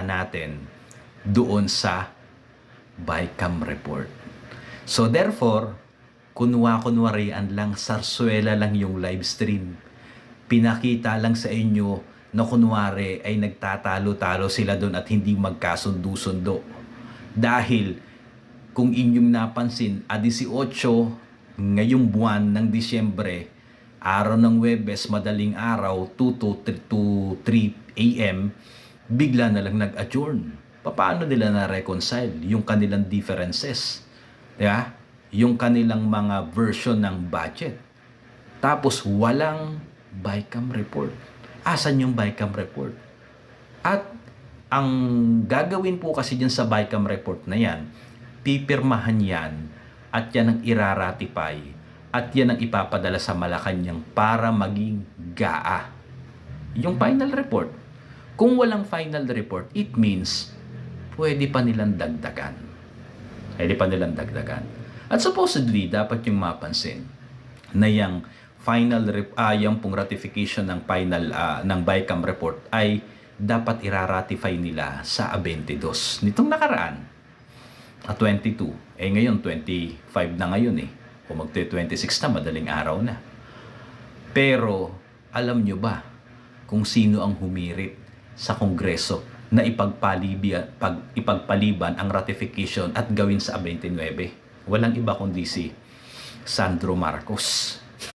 natin doon sa BICAM report. So therefore, kunwarian lang, sarsuela lang yung live stream. Pinakita lang sa inyo na kunwari ay nagtatalo-talo sila doon at hindi magkasundo-sundo. Dahil kung inyong napansin, 18 ngayong buwan ng Disyembre, araw ng Huwebes, madaling araw, 2 to 3 a.m., bigla na lang nag-adjourn. Paano nila na-reconcile yung kanilang differences? Diba? Yung kanilang mga version ng budget. Tapos walang BICAM report. Asan yung BICAM report? At ang gagawin po kasi dyan sa BICAM report na yan, pipirmahan yan at yan ang iraratify at yan ang ipapadala sa Malacanang para maging GAA. Yung final report. Kung walang final report, it means pwede pa nilang dagdagan. At supposedly, dapat yung mapansin na yung yung pong ratification ng final ng BICAM report ay dapat iraratify nila sa 22 nitong nakaraan. 22. Ngayon 25 na ngayon Kung magte-26 na, madaling araw na. Pero alam nyo ba kung sino ang humirit sa Kongreso na ipagpaliban ang ratification at gawin sa 29? Walang iba kundi si Sandro Marcos.